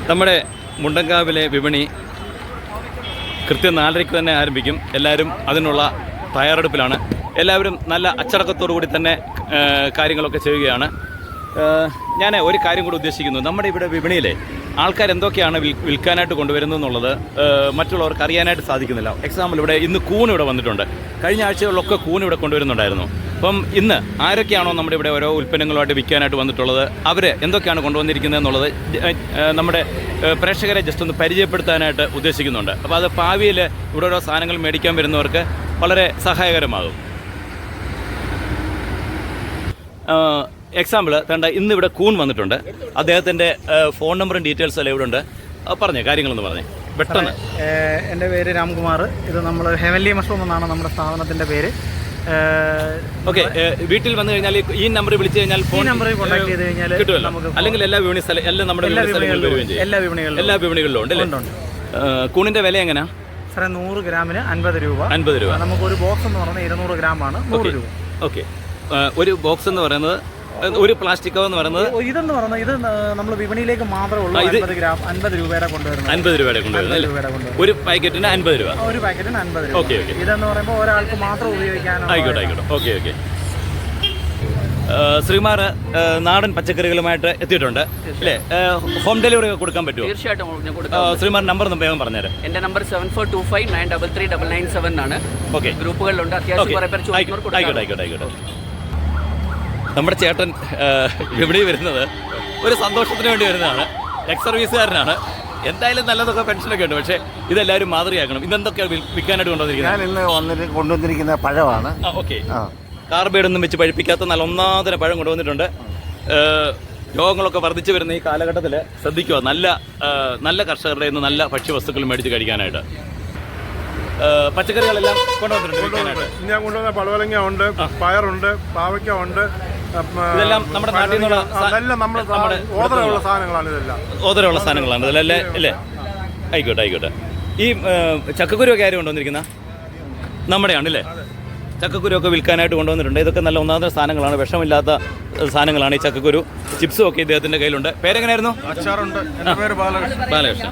നമ്മുടെ മുണ്ടങ്കാവിലെ വിപണി കൃത്യം 4:30 തന്നെ ആരംഭിക്കും. എല്ലാവരും അതിനുള്ള തയ്യാറെടുപ്പിലാണ്. എല്ലാവരും നല്ല അച്ചടക്കത്തോടു കൂടി തന്നെ കാര്യങ്ങളൊക്കെ ചെയ്യുകയാണ്. ഞാൻ ഒരു കാര്യം കൂടി ഉദ്ദേശിക്കുന്നു. നമ്മുടെ ഇവിടെ വിപണിയിലെ ആൾക്കാർ എന്തൊക്കെയാണ് വിൽക്കാനായിട്ട് കൊണ്ടുവരുന്നത് എന്നുള്ളത് മറ്റുള്ളവർക്ക് അറിയാനായിട്ട് സാധിക്കുന്നില്ല. എക്സാമ്പിൾ, ഇവിടെ ഇന്ന് കൂൺ ഇവിടെ വന്നിട്ടുണ്ട്. കഴിഞ്ഞ ആഴ്ചകളിലൊക്കെ കൂൺ ഇവിടെ കൊണ്ടുവരുന്നുണ്ടായിരുന്നു. അപ്പം ഇന്ന് ആരൊക്കെയാണോ നമ്മുടെ ഇവിടെ ഓരോ ഉൽപ്പന്നങ്ങളുമായിട്ട് വിൽക്കാനായിട്ട് വന്നിട്ടുള്ളത്, അവർ എന്തൊക്കെയാണ് കൊണ്ടുവന്നിരിക്കുന്നത് എന്നുള്ളത് നമ്മുടെ പ്രേക്ഷകരെ ജസ്റ്റ് ഒന്ന് പരിചയപ്പെടുത്താനായിട്ട് ഉദ്ദേശിക്കുന്നുണ്ട്. അപ്പോൾ അത് ഭാവിയിൽ ഇവിടെ ഓരോ സാധനങ്ങൾ മേടിക്കാൻ വരുന്നവർക്ക് വളരെ സഹായകരമാകും. എക്സാമ്പിൾ തേണ്ട, ഇന്നിവിടെ കൂൺ വന്നിട്ടുണ്ട്. അദ്ദേഹത്തിൻ്റെ ഫോൺ നമ്പറും ഡീറ്റെയിൽസ് എല്ലാം ഇവിടെ ഉണ്ട്. പറഞ്ഞേ, കാര്യങ്ങളൊന്ന് പറഞ്ഞേ പെട്ടെന്ന്. എൻ്റെ പേര് രാംകുമാർ. ഇത് നമ്മൾ ഹെവൻലി മഷ്റൂം എന്നാണ് നമ്മുടെ സ്ഥാപനത്തിൻ്റെ പേര്. ഓക്കെ, വീട്ടിൽ വന്നു കഴിഞ്ഞാൽ ഈ നമ്പറിൽ വിളിച്ചു കഴിഞ്ഞാൽ ഫോൺ നമ്പറിൽ കോൺടാക്ട് ചെയ്ത് കഴിഞ്ഞാൽ കിട്ടുമല്ലോ. അല്ലെങ്കിൽ എല്ലാ വിപണി എല്ലാം നമ്മുടെ എല്ലാ വിപണികളിലും ഉണ്ട്. കൂണിൻ്റെ വില എങ്ങനെയാണ് സാറേ? 100 ഗ്രാമിന് 50 രൂപ. 50 രൂപ. നമുക്കൊരു ബോക്സ് എന്ന് പറഞ്ഞാൽ 200 ഗ്രാമാണ് 100 രൂപ. ഓക്കെ, ഒരു ബോക്സ് എന്ന് പറയുന്നത്, ഒരു പ്ലാസ്റ്റിക് കവർ എന്ന് പറയുന്നത്, ഇതെന്ന് പറഞ്ഞാൽ ഇത് നമ്മൾ വിപണിയിലേക്ക് മാത്രമേ ഉള്ളൂ. 50 ഗ്രാം 50 രൂപയുടെ കൊണ്ടുവരുന്നത്. 50 രൂപയുടെ കൊണ്ടുവരുന്നത്. ഒരു പാക്കറ്റിന് 50 രൂപ. ഒരു പാക്കറ്റിന് 50 രൂപ. Okay okay. ഇതെന്ന് പറയുമ്പോൾ ഒരാൾക്ക് മാത്രം ഉപയോഗിക്കാനാണ്. ആയിക്കോട്ടെ ആയിക്കോട്ടെ. Okay okay. ശ്രീമാർ നാടൻ പച്ചക്കറികളുമായിട്ട് എത്തിയിട്ടുണ്ട് അല്ലേ? ഹോം ഡെലിവറി കൊടുക്കാൻ പറ്റുമോ? തീർച്ചയായിട്ടും. ശ്രീമാർ നമ്പർ വേഗം പറഞ്ഞുതരാം. എൻ്റെ നമ്പർ 7425933997 ആണ്. ഓക്കെ, ഗ്രൂപ്പുകളിലുണ്ട്. അത്യാവശ്യം. ആയിക്കോട്ടെ ആയിക്കോട്ടെ ആയിക്കോട്ടെ. നമ്മുടെ ചേട്ടൻ ഇവിടെ വരുന്നത് ഒരു സന്തോഷത്തിന് വേണ്ടി വരുന്നതാണ്. എക്സ് സർവീസുകാരനാണ്. എന്തായാലും നല്ലതൊക്കെ പെൻഷനൊക്കെ ഉണ്ട്. പക്ഷേ ഇതെല്ലാവരും മാതൃകയാക്കണം. ഇതെന്തൊക്കെയാണ് വിൽക്കാനായിട്ട് കൊണ്ടുവന്നിരിക്കുന്ന പഴമാണ്. ഓക്കെ, കാർബൈഡൊന്നും വെച്ച് പഴിപ്പിക്കാത്ത നല്ല ഒന്നാന്തര പഴം കൊണ്ടുവന്നിട്ടുണ്ട്. രോഗങ്ങളൊക്കെ വർദ്ധിച്ചു വരുന്ന ഈ കാലഘട്ടത്തിൽ ശ്രദ്ധിക്കുക. നല്ല കർഷകരുടെ നിന്ന് നല്ല ഭക്ഷ്യവസ്തുക്കൾ മേടിച്ച് കഴിക്കാനായിട്ട്. പച്ചക്കറികളെല്ലാം കൊണ്ടുവന്നിട്ടുണ്ട്. ഞാൻ കൊണ്ടുവന്ന പടവലങ്ങ ഉണ്ട്, പയറുണ്ട്, പാവയ്ക്ക ഉണ്ട്. ഇതെല്ലാം നമ്മുടെ നാട്ടിൽ നിന്നുള്ള ഓതരമുള്ള സാധനങ്ങളാണ്. ഇതെല്ലാം ഓതരമുള്ള സാധനങ്ങളാണ് ഇതെല്ലാം അല്ലേ? ആയിക്കോട്ടെ ആയിക്കോട്ടെ. ഈ ചക്കക്കുരു ഒക്കെ ആരും കൊണ്ടുവന്നിരിക്കുന്ന നമ്മുടെയാണല്ലേ? ചക്കക്കുരുവൊക്കെ വിൽക്കാനായിട്ട് കൊണ്ടുവന്നിട്ടുണ്ട്. ഇതൊക്കെ നല്ല ഒന്നാമത്തെ സാധനങ്ങളാണ്, വിഷമില്ലാത്ത സാധനങ്ങളാണ് ഈ ചക്കക്കുരു. ചിപ്സും ഒക്കെ ഇദ്ദേഹത്തിൻ്റെ കയ്യിലുണ്ട്. പേരെങ്ങനെയായിരുന്നു? അച്ചാറുണ്ട്. എൻ്റെ പേര് ബാലകൃഷ്ണൻ.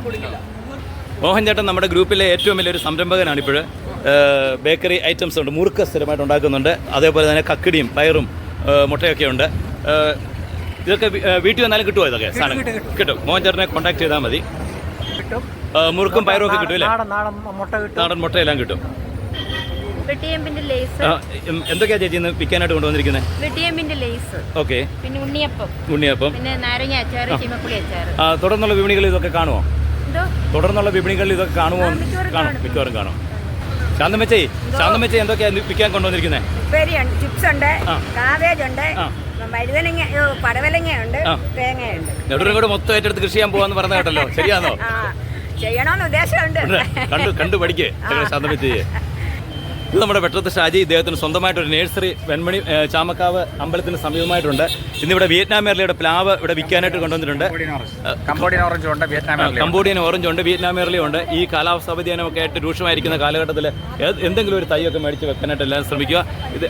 മോഹൻ ചേട്ടൻ നമ്മുടെ ഗ്രൂപ്പിലെ ഏറ്റവും വലിയൊരു സംരംഭകനാണ്. ഇപ്പോൾ ബേക്കറി ഐറ്റംസ് ഉണ്ട്, മുറുക്ക് സ്ഥിരമായിട്ട് ഉണ്ടാക്കുന്നുണ്ട്. അതേപോലെ തന്നെ കക്കിടിയും പയറും മുട്ടയൊക്കെ ഉണ്ട്. ഇതൊക്കെ വീട്ടിൽ വന്നാലും കിട്ടുമോ? ഇതൊക്കെ സാധനം കിട്ടും. മോഹൻ ചേട്ടനെ കോൺടാക്ട് ചെയ്താൽ മതി. മുറുക്കും പയറും ഒക്കെ കിട്ടും അല്ലേ? നാടൻ മുട്ടയെല്ലാം കിട്ടും. എന്തൊക്കെയാ ചേച്ചി ഇന്ന് വിൽക്കാനായിട്ട് കൊണ്ടുവന്നിരിക്കുന്നത്? ഓക്കെ, പിന്നെ ഉണ്ണിയപ്പം, പിന്നെ നാരങ്ങ അച്ചാർ, ചീമപ്പുളി അച്ചാർ. തുടർന്നുള്ള വിപണികളിൽ ഇതൊക്കെ കാണുമോ? തുടർന്നുള്ള വിപണികളിൽ ഇതൊക്കെ കാണുമോ? മിക്കവാറും കാണും. ശാന്തമ്മച്ചി എന്തൊക്കെയാ വിൽക്കാൻ കൊണ്ടുവന്നിരിക്കുന്നത്? ചിപ്സ് ഉണ്ട്, കാബേജ് ഉണ്ട്, വഴുതനങ്ങ, പടവലങ്ങയുണ്ട്, തേങ്ങയുണ്ട്. നെടുകൂടെ മൊത്തം ഏറ്റെടുത്ത് കൃഷി ചെയ്യാൻ പോവാന്ന് പറഞ്ഞ കേട്ടല്ലോ, ശരിയാണോ? ചെയ്യണമെന്ന് ഉദ്ദേശമുണ്ട്. കണ്ടു പഠിക്കേ ശാന്തമ്മച്ചി. ഇത് നമ്മുടെ വെട്ടത്ത് ഷാജി. ഇദ്ദേഹത്തിന് സ്വന്തമായിട്ടൊരു നേഴ്സറി വെൺമണി ചാമക്കാവ് അമ്പലത്തിന് സമീപമായിട്ടുണ്ട്. ഇന്നിവിടെ വിയറ്റ്നാം എർലിയുടെ പ്ലാവ് ഇവിടെ വിൽക്കാനായിട്ട് കൊണ്ടുവന്നിട്ടുണ്ട്. കംബോഡിയൻ ഓറഞ്ചും ഉണ്ട്, വിയറ്റ്നാം എർലിയും ഉണ്ട്. ഈ കാലാവസ്ഥ വ്യതിയാനമൊക്കെ ആയിട്ട് രൂക്ഷമായിരിക്കുന്ന കാലഘട്ടത്തിൽ എന്തെങ്കിലും ഒരു തൈയൊക്കെ മേടിച്ച് വെക്കാനായിട്ട് എല്ലാവരും ശ്രമിക്കുക. ഇത്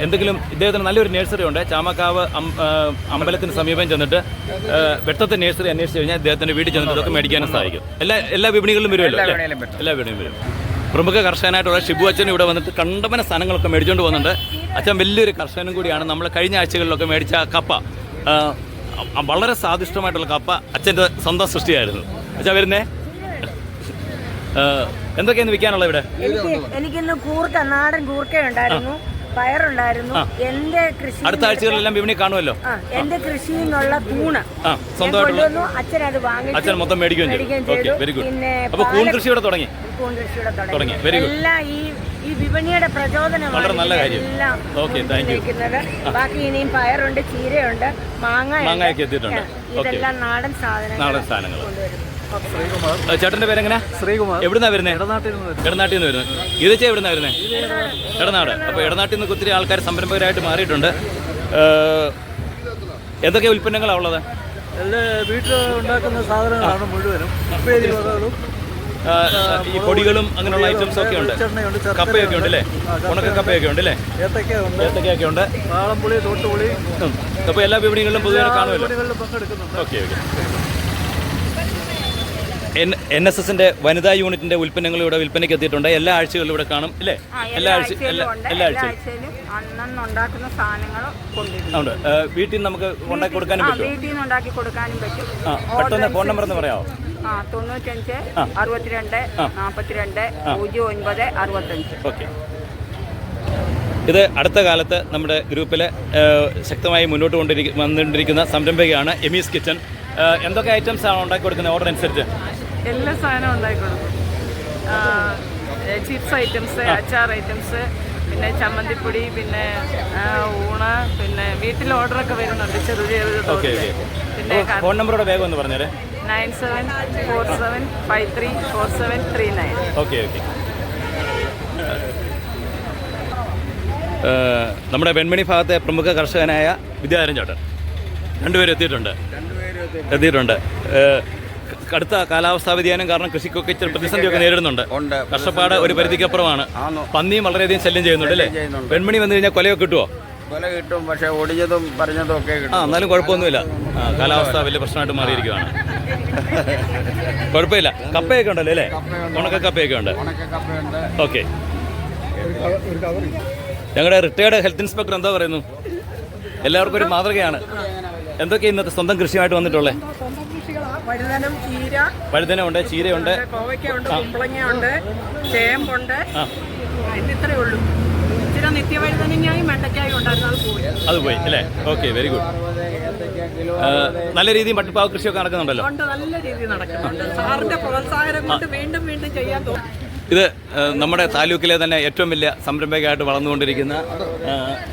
എന്തെങ്കിലും ഇദ്ദേഹത്തിന് നല്ലൊരു നേഴ്സറി ഉണ്ട്. ചാമക്കാവ് അമ്പലത്തിന് സമീപം ചെന്നിട്ട് വെട്ടത്തെ നേഴ്സറി അന്വേഷിച്ച് കഴിഞ്ഞാൽ ഇദ്ദേഹത്തിൻ്റെ വീട്ടിൽ ചെന്നിട്ട് ഇതൊക്കെ മേടിക്കാനും സാധിക്കും. എല്ലാ വിപണികളിലും വരുമല്ലോ അല്ലേ? എല്ലാ വിപണിയും വരും. പ്രമുഖ കർഷകനായിട്ടുള്ള ഷിബു അച്ഛൻ ഇവിടെ വന്നിട്ട് കണ്ടമന സാധനങ്ങളൊക്കെ മേടിച്ചുകൊണ്ട് പോകുന്നുണ്ട്. അച്ഛൻ വലിയൊരു കർഷകനും കൂടിയാണ്. നമ്മൾ കഴിഞ്ഞ ആഴ്ചകളിലൊക്കെ മേടിച്ച കപ്പ, വളരെ സ്വാദിഷ്ടമായിട്ടുള്ള കപ്പ അച്ഛൻ്റെ സ്വന്തം സൃഷ്ടിയായിരുന്നു. അച്ഛൻ വരുന്നേ, എന്തൊക്കെയാണ് വിൽക്കാനുള്ളത് ഇവിടെ? എനിക്കിന്ന് നാടൻ കൂർക്ക ഉണ്ടായിരുന്നു, പയറുണ്ടായിരുന്നു. എന്റെ കൃഷി അടുത്ത ആഴ്ചകളിലെല്ലാം വിപണി കാണുമല്ലോ. എന്റെ കൃഷിയിൽ നിന്നുള്ള തൂണ് സ്വന്തമായിട്ട് അച്ഛൻ അത് വാങ്ങി, അച്ഛൻ മൊത്തം മേടിക്കുകയും ചെയ്തു. Very good. അപ്പോൾ കൂൺ കൃഷി ഇവിടെ തുടങ്ങി. Very good. എല്ലാം ഈ വിപണിയുടെ പ്രചോദനമാണ്. വളരെ നല്ല കാര്യം. Okay, thank you. ബാക്കി ഇനിയും പയറുണ്ട്, ചീരയുണ്ട്, മാങ്ങയൊക്കെ എത്തിയിട്ടുണ്ട്. ഇതെല്ലാം നാടൻ സാധനങ്ങൾ. ചേട്ടന്റെ പേരെങ്ങനെ? ശ്രീകുമാർ. എവിടുന്നാ വരുന്നത്? ഇടനാട്ടിൽ നിന്ന് വരുന്നത്. ഇത് എവിടുന്നാ വരുന്നത്? ഇടനാട്. അപ്പോൾ ഇടനാട്ടിൽ നിന്ന് ഒത്തിരി ആൾക്കാർ സംരംഭകരായിട്ട് മാറിയിട്ടുണ്ട്. എന്തൊക്കെ ഉൽപ്പന്നങ്ങളാണ് ഉള്ളത്? എല്ലാ വീട്ടിൽ ഉണ്ടാക്കുന്ന സാധനങ്ങളാണ് മുഴുവനും. ഈ പൊടികളും അങ്ങനെയുള്ള ഐറ്റംസ് ഒക്കെ ഉണ്ട്. കപ്പയൊക്കെ ഉണ്ട് അല്ലേ? ഉണക്ക കപ്പയൊക്കെ ഉണ്ട് അല്ലേ? ഏത്തക്കയൊക്കെ ഉണ്ട്. വാളംപുളി, തോട്ടുപുളി. അപ്പോൾ എല്ലാ വിപണികളിലും പൊതുവെ കാണുമല്ലോ. Okay okay. NSSന്റെ വനിതാ യൂണിറ്റിന്റെ ഉൽപ്പന്നങ്ങൾ ഇവിടെ വിൽപ്പനയ്ക്ക് എത്തിയിട്ടുണ്ട്. എല്ലാ ആഴ്ചകളിലും ഇവിടെ കാണും അല്ലേ? എല്ലാ ആഴ്ചയിലും ഉണ്ടാക്കുന്ന സാധനങ്ങൾ ഉണ്ട്. വീട്ടിൽ നിന്ന് നമുക്ക് ഉണ്ടാക്കി കൊടുക്കാനും പറ്റും. വീട്ടിൽ നിന്ന് ഉണ്ടാക്കി കൊടുക്കാനും പറ്റും. പെട്ടെന്ന് ഫോൺ നമ്പർ ഒന്ന് പറയാമോ? 95 62 42 09 65. ഓക്കെ. ഇത് അടുത്ത കാലത്ത് നമ്മുടെ ഗ്രൂപ്പിൽ ശക്തമായി മുന്നോട്ട് വന്നുകൊണ്ടിരിക്കുന്ന സംരംഭകയാണ് എമീസ് കിച്ചൺ. എന്തൊക്കെ ഐറ്റംസ് ആണ് ഉണ്ടാക്കി കൊടുക്കുന്നത് ഓർഡർ അനുസരിച്ച്? എല്ലാ സാധനവും ഉണ്ടാക്കി കൊടുക്കും. ചിപ്സ് ഐറ്റംസ്, അച്ചാർ ഐറ്റംസ്, പിന്നെ ചമ്മന്തിപ്പൊടി, പിന്നെ ഊണ്, പിന്നെ വീട്ടിൽ ഓർഡറൊക്കെ വരുന്നുണ്ട് ചെറിയ പിന്നെ ഫോൺ നമ്പറോടെ വേഗം ഒന്ന് പറഞ്ഞേരെ. 9747534739. ഓക്കെ. നമ്മുടെ വെൺമണി ഭാഗത്തെ പ്രമുഖ കർഷകനായ വിദ്യാധരൻ ചേട്ടൻ രണ്ടുപേരും എത്തിയിട്ടുണ്ട്. കടുത്ത കാലാവസ്ഥാ വ്യതിയാനം കാരണം കൃഷിക്കൊക്കെ ഇച്ചിരി പ്രതിസന്ധിയൊക്കെ നേരിടുന്നുണ്ട്. കഷ്ടപ്പാട് ഒരു പരിധിക്കപ്പുറമാണ്. പന്നിയും വളരെയധികം ശല്യം ചെയ്യുന്നുണ്ട് അല്ലേ? വെൺമണി വന്നു കഴിഞ്ഞാൽ കൊലയൊക്കെ കിട്ടുമോ? കൊല കിട്ടും, പക്ഷെ ഒടിഞ്ഞതും പറഞ്ഞതും ഒക്കെ കിട്ടും. എന്നാലും കുഴപ്പമൊന്നുമില്ല. കാലാവസ്ഥ വലിയ പ്രശ്നമായിട്ട് മാറിയിരിക്കുകയാണ്. കുഴപ്പമില്ല. കപ്പയൊക്കെ ഉണ്ടല്ലോ അല്ലേ? ഉണക്ക കപ്പയൊക്കെ ഉണ്ട്. ഓക്കെ. ഞങ്ങളുടെ റിട്ടയർഡ് ഹെൽത്ത് ഇൻസ്പെക്ടർ എന്താ പറയുന്നു? എല്ലാവർക്കും ഒരു മാതൃകയാണ്. എന്തൊക്കെ ഇന്നത്തെ സ്വന്തം കൃഷിയായിട്ട് വന്നിട്ടുള്ളത്? വഴുതനമുണ്ട്, ചീരയുണ്ട്, കോവയ്ക്കുണ്ട്, കുമ്പളങ്ങയുണ്ട്, ചേമ്പുണ്ട്. ഇത്രയേ ഉള്ളൂ. ഇച്ചിരി നിത്യവഴുതനങ്ങായും വെണ്ടയ്ക്കായും ഉണ്ടായിരുന്നു, അത് പോയി അല്ലേ? Okay, very good. നല്ല രീതിയിൽ മട്ടിപ്പാവ് കൃഷിയൊക്കെ നടക്കുന്നുണ്ടല്ലോ? നല്ല രീതിയിൽ നടക്കുന്നുണ്ട്. സാറിന്റെ പ്രോത്സാഹനം കൊണ്ട് വീണ്ടും ചെയ്യാൻ തോന്നും. ഇത് നമ്മുടെ താലൂക്കിലെ തന്നെ ഏറ്റവും വലിയ സംരംഭകമായിട്ട് വളർന്നുകൊണ്ടിരിക്കുന്ന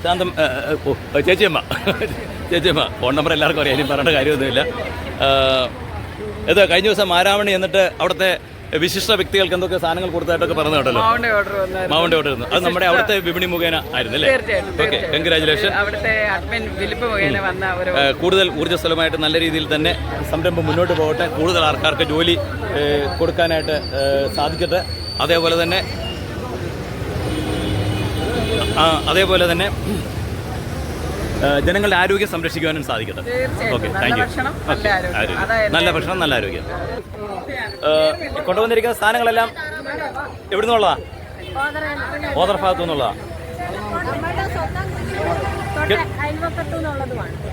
ശാന്തം ചേച്ചിയമ്മ. ഫോൺ നമ്പർ എല്ലാവർക്കും അറിയാം, ഇനി പറയേണ്ട കാര്യമൊന്നുമില്ല. ഇത് കഴിഞ്ഞ ദിവസം മാരാമണി എന്നിട്ട് അവിടുത്തെ വിശിഷ്ട വ്യക്തികൾക്ക് എന്തൊക്കെ സാധനങ്ങൾ കൊടുത്തായിട്ടൊക്കെ പറഞ്ഞു കേട്ടല്ലോ. മാവന്റെ ഓർഡർ ഇരുന്നു. അത് നമ്മുടെ അവിടുത്തെ വിപണി മുഖേന ആയിരുന്നു അല്ലേ? Okay, congratulation. കൂടുതൽ ഊർജ്ജസ്വലമായിട്ട് നല്ല രീതിയിൽ തന്നെ സംരംഭം മുന്നോട്ട് പോകട്ടെ. കൂടുതൽ ആൾക്കാർക്ക് ജോലി കൊടുക്കാനായിട്ട് സാധിക്കട്ടെ. അതേപോലെ തന്നെ ജനങ്ങളുടെ ആരോഗ്യം സംരക്ഷിക്കുവാനും സാധിക്കട്ടെ. Okay, thank you. നല്ല ഭക്ഷണം, നല്ല ആരോഗ്യം. കൊണ്ടുവന്നിരിക്കുന്ന സാധനങ്ങളെല്ലാം എവിടെ നിന്നുള്ളതാ? ഓദർ ഭാഗത്തു നിന്നുള്ളതാ.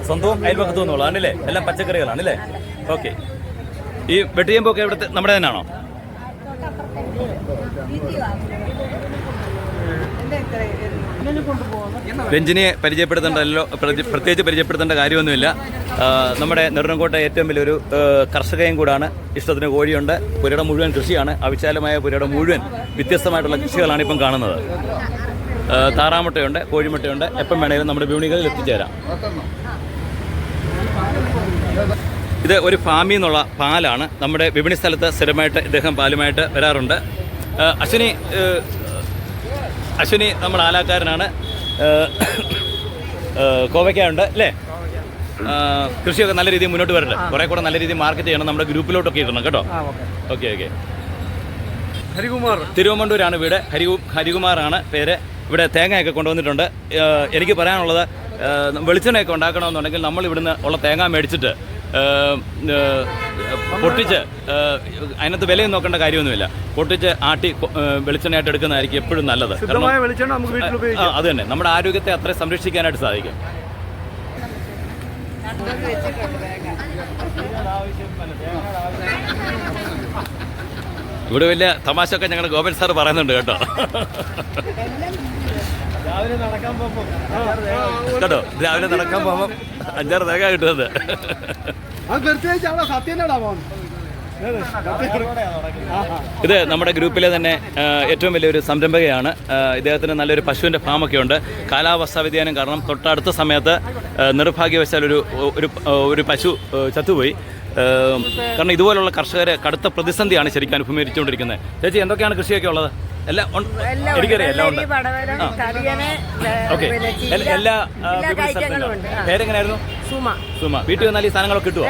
സ്വന്തവും അയൽപക്കത്തു നിന്നുള്ളതാണല്ലേ? എല്ലാം പച്ചക്കറികളാണല്ലേ? ഓക്കെ. ഈ വെട്ടിയമ്പൊക്കെ ഇവിടുത്തെ നമ്മുടെ തന്നെയാണോ? രഞ്ജിനിയെ പരിചയപ്പെടുത്തേണ്ടല്ലോ, പ്രത്യേകിച്ച് പരിചയപ്പെടുത്തേണ്ട കാര്യമൊന്നുമില്ല. നമ്മുടെ നെടുങ്കോട്ടെ ഏറ്റവും വലിയൊരു കർഷകയും കൂടാണ്. ഇഷ്ടത്തിന് കോഴിയുണ്ട്. പുരയുടെ മുഴുവൻ കൃഷിയാണ്. അവിശാലമായ പുരയുടെ മുഴുവൻ വ്യത്യസ്തമായിട്ടുള്ള കൃഷികളാണ് ഇപ്പം കാണുന്നത്. താറാമുട്ടയുണ്ട്, കോഴിമുട്ടയുണ്ട്. എപ്പം വേണമെങ്കിലും നമ്മുടെ വിപണികളിൽ എത്തിച്ചേരാം. ഇത് ഒരു ഫാമിൽ നിന്നുള്ള പാലാണ്. നമ്മുടെ വിപണി സ്ഥലത്ത് സ്ഥിരമായിട്ട് ഇദ്ദേഹം പാലുമായിട്ട് വരാറുണ്ട്. അശ്വിനി നമ്മുടെ ആലാക്കാരനാണ്. കോവയ്ക്കുണ്ട് അല്ലേ? കൃഷിയൊക്കെ നല്ല രീതിയിൽ മുന്നോട്ട് വരട്ടെ. കുറെ കൂടെ നല്ല രീതിയിൽ മാർക്കറ്റ് ചെയ്യണം. നമ്മുടെ ഗ്രൂപ്പിലോട്ടൊക്കെ ഇടണം കേട്ടോ. ഓക്കെ. ഹരികുമാർ, തിരുവമണ്ടൂരാണ് വീട്. ഹരികുമാറാണ് പേര്. ഇവിടെ തേങ്ങയൊക്കെ കൊണ്ടുവന്നിട്ടുണ്ട്. എനിക്ക് പറയാനുള്ളത്, വെളിച്ചെണ്ണയൊക്കെ ഉണ്ടാക്കണമെന്നുണ്ടെങ്കിൽ നമ്മൾ ഇവിടുന്ന് ഉള്ള തേങ്ങ മേടിച്ചിട്ട് പൊട്ടിച്ച്, അതിനകത്ത് വിലയും നോക്കേണ്ട കാര്യമൊന്നുമില്ല. പൊട്ടിച്ച് ആട്ടി വെളിച്ചെണ്ണയായിട്ട് എടുക്കുന്നതായിരിക്കും എപ്പോഴും നല്ലത്. അത് തന്നെ നമ്മുടെ ആരോഗ്യത്തെ അത്ര സംരക്ഷിക്കാനായിട്ട് സാധിക്കും. ഇവിടെ വലിയ തമാശയൊക്കെ ഞങ്ങളുടെ ഗോപൻ സാർ പറയുന്നുണ്ട് കേട്ടോ. രാവിലെ നടക്കാൻ പോകുമ്പോൾ 5-6 തേങ്ങ കിട്ടുന്നത്. ഇത് നമ്മുടെ ഗ്രൂപ്പിലെ തന്നെ ഏറ്റവും വലിയൊരു സംരംഭകയാണ്. ഇദ്ദേഹത്തിന് നല്ലൊരു പശുവിൻ്റെ ഫാമൊക്കെ ഉണ്ട്. കാലാവസ്ഥാ വ്യതിയാനം കാരണം തൊട്ടടുത്ത സമയത്ത് നിർഭാഗ്യവശാൽ ഒരു പശു ചത്തുപോയി. കാരണം ഇതുപോലുള്ള കർഷകരെ കടുത്ത പ്രതിസന്ധിയാണ് ശരിക്കും അനുഭവിച്ചുകൊണ്ടിരിക്കുന്നത്. ചേച്ചി, എന്തൊക്കെയാണ് കൃഷിയൊക്കെ ഉള്ളത്? എല്ലാം എനിക്കറിയാം, എല്ലാം ഉണ്ട്. ഓക്കെ, എല്ലാ പേരെങ്ങനെയായിരുന്നു? സുമ. വീട്ടിൽ വന്നാൽ ഈ സാധനങ്ങളൊക്കെ കിട്ടുമോ?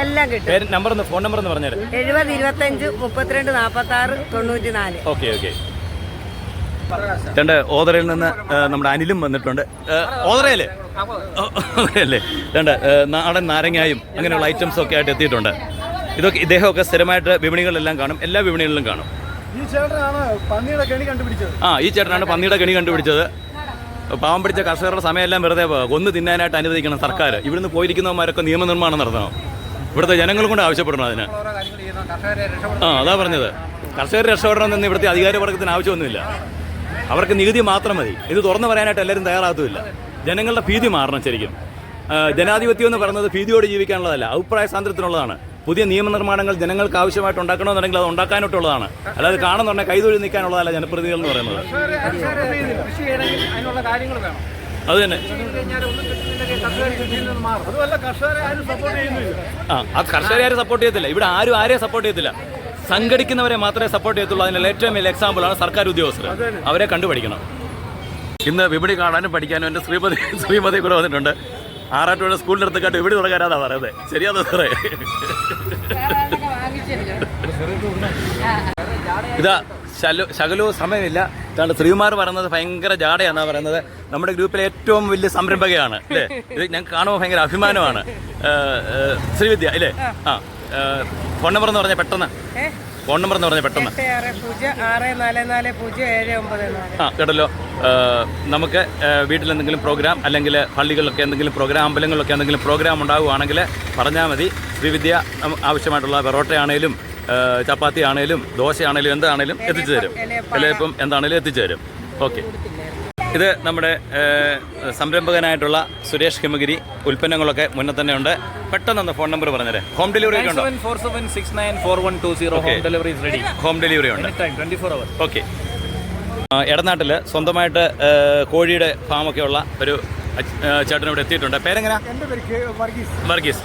ഫോൺ നമ്പർ ഒന്ന് പറഞ്ഞേരം. 70 25 32 46 94. ഓക്കെ. രണ്ട് ഓതറയിൽ നിന്ന് നമ്മുടെ അനിലും വന്നിട്ടുണ്ട്. ഓതറയല്ലേ? രണ്ട് നാടൻ നാരങ്ങായും അങ്ങനെയുള്ള ഐറ്റംസ് ഒക്കെ ആയിട്ട് എത്തിയിട്ടുണ്ട്. ഇതൊക്കെ ഇദ്ദേഹമൊക്കെ സ്ഥിരമായിട്ട് വിപണികളിലെല്ലാം കാണും, എല്ലാ വിപണികളിലും കാണും. ഈ ചേട്ടനാണ് പന്നിയുടെ കെണി കണ്ടുപിടിച്ചത്. ഈ ചേട്ടനാണ് പന്നിയുടെ കെണി കണ്ടുപിടിച്ചത്. പാവം പിടിച്ച കർഷകരുടെ സമയമെല്ലാം വെറുതെ കൊന്നു തിന്നാനായിട്ട് അനുവദിക്കണം സർക്കാർ. ഇവിടുന്ന് പോയിരിക്കുന്നവന്മാരൊക്കെ നിയമനിർമ്മാണം നടത്തണം. ഇവിടുത്തെ ജനങ്ങൾ കൊണ്ട് ആവശ്യപ്പെടണം അതിന്. അതാ പറഞ്ഞത്, കർഷകർ രക്ഷപ്പെടണമെന്ന് ഇവിടുത്തെ അധികാരവർഗത്തിന് ആവശ്യമൊന്നുമില്ല. അവർക്ക് നികുതി മാത്രം മതി. ഇത് തുറന്നു പറയാനായിട്ട് എല്ലാവരും തയ്യാറാകത്തുമില്ല. ജനങ്ങളുടെ ഭീതി മാറണം. ശരിക്കും ജനാധിപത്യം എന്ന് പറയുന്നത് ഭീതിയോട് ജീവിക്കാനുള്ളതല്ല, അഭിപ്രായ സ്വാതന്ത്ര്യത്തിനുള്ളതാണ്. പുതിയ നിയമനിർമ്മാണങ്ങൾ ജനങ്ങൾക്ക് ആവശ്യമായിട്ട് ഉണ്ടാക്കണമെന്നുണ്ടെങ്കിൽ അത് ഉണ്ടാക്കാനായിട്ടുള്ളതാണ്. അല്ലാതെ കാണുന്നുണ്ടെങ്കിൽ കൈതൊഴിൽ നിൽക്കാനുള്ളതല്ല ജനപ്രതിനിധികൾ എന്ന് പറയുന്നത്. അത് തന്നെ. കർഷകരെ ആരും സപ്പോർട്ട് ചെയ്യത്തില്ല. ഇവിടെ ആരെയും സപ്പോർട്ട് ചെയ്യത്തില്ല. സംഘടിക്കുന്നവരെ മാത്രമേ സപ്പോർട്ട് ചെയ്യത്തുള്ളൂ. അതിനുള്ള ഏറ്റവും വലിയ എക്സാമ്പിളാണ് സർക്കാർ ഉദ്യോഗസ്ഥർ. അവരെ കണ്ടുപഠിക്കണം. ഇന്ന് വിപണി കാണാനും പഠിക്കാനും എൻ്റെ ശ്രീമതി കൂടെ വന്നിട്ടുണ്ട്. ആറാട്ടുപുഴ സ്കൂളിൻ്റെ അടുത്തൊക്കെ വിപണി തുടങ്ങാനാണ് പറയുന്നത്. ശരിയാണോ സാറേ? ഇതാ ശകലവും സമയമില്ല. കാരണം ശ്രീകുമാർ പറയുന്നത് ഭയങ്കര ജാടയാണെന്നാണ് പറയുന്നത്. നമ്മുടെ ഗ്രൂപ്പിലെ ഏറ്റവും വലിയ സംരംഭകയാണ് അല്ലേ? ഇത് ഞങ്ങൾക്ക് കാണുമ്പോൾ ഭയങ്കര അഭിമാനമാണ്. ശ്രീവിദ്യ അല്ലേ? ഫോൺ നമ്പർ എന്ന് പറഞ്ഞാൽ പെട്ടെന്ന്. ഫോൺ നമ്പർ എന്ന് പറഞ്ഞാൽ പെട്ടെന്ന്. കേട്ടല്ലോ. നമുക്ക് വീട്ടിലെന്തെങ്കിലും പ്രോഗ്രാം, അല്ലെങ്കിൽ പള്ളികളിലൊക്കെ എന്തെങ്കിലും പ്രോഗ്രാം, അമ്പലങ്ങളിലൊക്കെ എന്തെങ്കിലും പ്രോഗ്രാം ഉണ്ടാവുകയാണെങ്കിൽ പറഞ്ഞാൽ മതി. ശ്രീവിദ്യ പൊറോട്ട ആണേലും ചപ്പാത്തി ആണേലും ദോശ ആണേലും എന്താണേലും എത്തിച്ചു തരും. എല്ലാം എന്താണേലും എത്തിച്ചു തരും. ഓക്കെ. ഇത് നമ്മുടെ സംരംഭകനായിട്ടുള്ള സുരേഷ് ഹിമഗിരി. ഉൽപ്പന്നങ്ങളൊക്കെ മുന്നേ തന്നെ ഉണ്ട്. പെട്ടെന്ന് ഫോൺ നമ്പർ പറഞ്ഞേരെ. ഹോം ഡെലിവറി ഒക്കെ ഉണ്ടോ? 9747694120. ഹോം ഡെലിവറി ഉണ്ട് 24 hours. ഓക്കെ. എടനാട്ടിൽ സ്വന്തമായിട്ട് കോഴിയുടെ ഫാമൊക്കെ ഉള്ള ഒരു ചേട്ടൻ ഇവിടെ എത്തിയിട്ടുണ്ട്. പേരെങ്ങനാ? എൻ്റെ പേര് വർഗീസ്.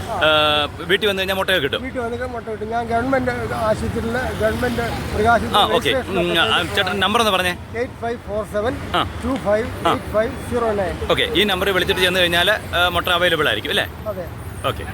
വീട്ടിൽ വന്നു കഴിഞ്ഞാൽ മുട്ടയൊക്കെ കിട്ടും. വീട്ടിൽ വന്നിട്ട് മുട്ട കിട്ടും. ഞാൻ ഗവൺമെന്റ് ആശുപത്രിയിൽ ഗവൺമെന്റ് ഓക്കെ. ചേട്ടൻ നമ്പർ ഒന്ന് പറഞ്ഞേ. 8547258509. ഓക്കെ. ഈ നമ്പറിൽ വിളിച്ചിട്ട് ചെന്ന് കഴിഞ്ഞാൽ മുട്ട അവൈലബിൾ ആയിരിക്കും അല്ലേ? അതെ. ഓക്കെ.